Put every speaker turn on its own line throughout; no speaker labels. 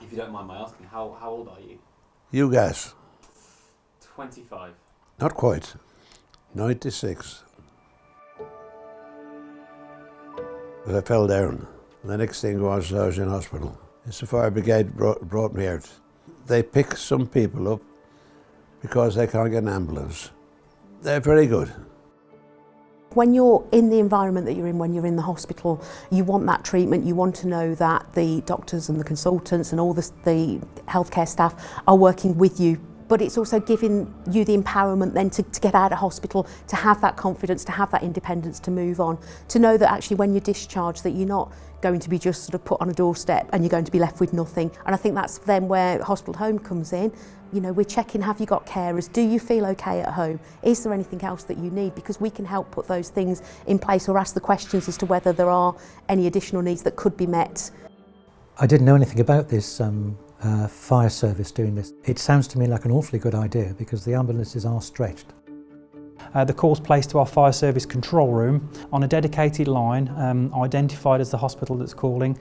If you don't mind my asking, how old are you?
You guess.
25.
Not quite. 96. But I fell down. The next thing was I was in hospital. The fire brigade brought me out. They pick some people up because they can't get an ambulance. They're very good.
When you're in the environment that you're in when you're in the hospital, you want that treatment, you want to know that the doctors and the consultants and all the healthcare staff are working with you. But it's also giving you the empowerment then to get out of hospital, to have that confidence, to have that independence to move on, to know that actually when you're discharged that you're not going to be just sort of put on a doorstep and you're going to be left with nothing. And I think that's then where Hospital2Home comes in. You know, we're checking, have you got carers? Do you feel okay at home? Is there anything else that you need? Because we can help put those things in place or ask the questions as to whether there are any additional needs that could be met.
I didn't know anything about this fire service doing this. It sounds to me like an awfully good idea because the ambulances are stretched.
The call's placed to our fire service control room on a dedicated line identified as the hospital that's calling.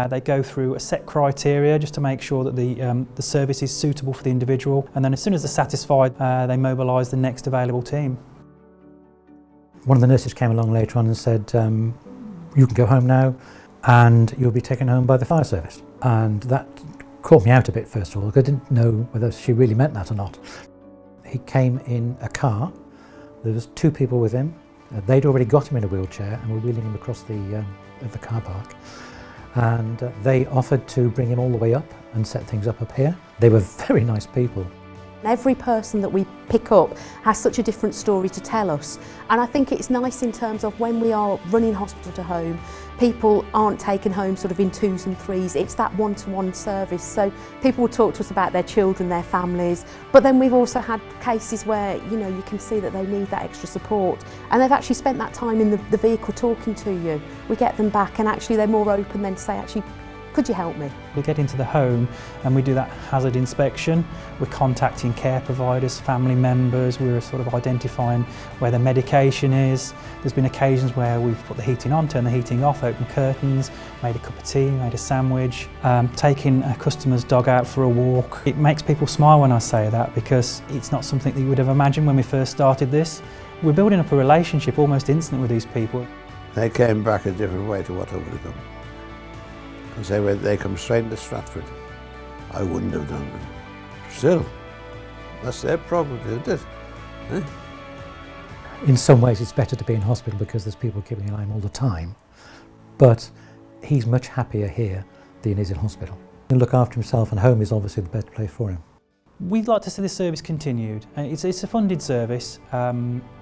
They go through a set criteria just to make sure that the service is suitable for the individual, and then as soon as they're satisfied they mobilise the next available team.
One of the nurses came along later on and said, you can go home now and you'll be taken home by the fire service. And that caught me out a bit first of all, because I didn't know whether she really meant that or not. He came in a car. There was two people with him. They'd already got him in a wheelchair and were wheeling him across the car park. And they offered to bring him all the way up and set things up here. They were very nice people.
Every person that we pick up has such a different story to tell us. And I think it's nice in terms of when we are running Hospital2Home, people aren't taken home sort of in twos and threes. It's that one-to-one service. So people will talk to us about their children, their families, but then we've also had cases where, you know, you can see that they need that extra support and they've actually spent that time in the vehicle talking to you. We get them back and actually they're more open then to say, actually, could you help me?
We get into the home and we do that hazard inspection. We're contacting care providers, family members, we're sort of identifying where the medication is. There's been occasions where we've put the heating on, turned the heating off, opened curtains, made a cup of tea, made a sandwich, taking a customer's dog out for a walk. It makes people smile when I say that because it's not something that you would have imagined when we first started this. We're building up a relationship almost instantly with these people.
They came back a different way to what I would have done. Because they come straight into Stratford. I wouldn't have done it. Still, that's their problem, isn't it? Eh?
In some ways it's better to be in hospital because there's people keeping an eye on him all the time. But he's much happier here than he is in hospital. He'll look after himself and home is obviously the best place for him.
We'd like to see this service continued. It's a funded service.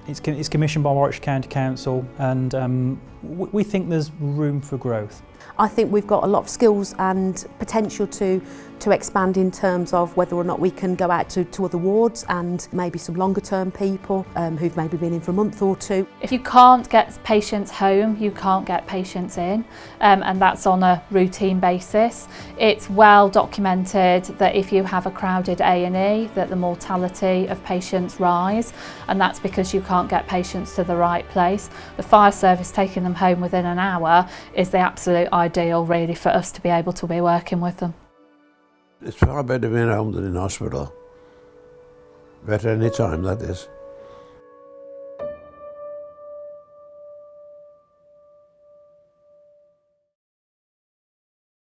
It's commissioned by Warwickshire County Council and we think there's room for growth.
I think we've got a lot of skills and potential to expand in terms of whether or not we can go out to other wards and maybe some longer term people who've maybe been in for a month or two.
If you can't get patients home, you can't get patients in, and that's on a routine basis. It's well documented that if you have a crowded A&E that the mortality of patients rise, and that's because you can't get patients to the right place. The fire service taking them home within an hour is the absolute ideal really for us to be able to be working with them.
It's far better being home than in hospital. Better any time, that is.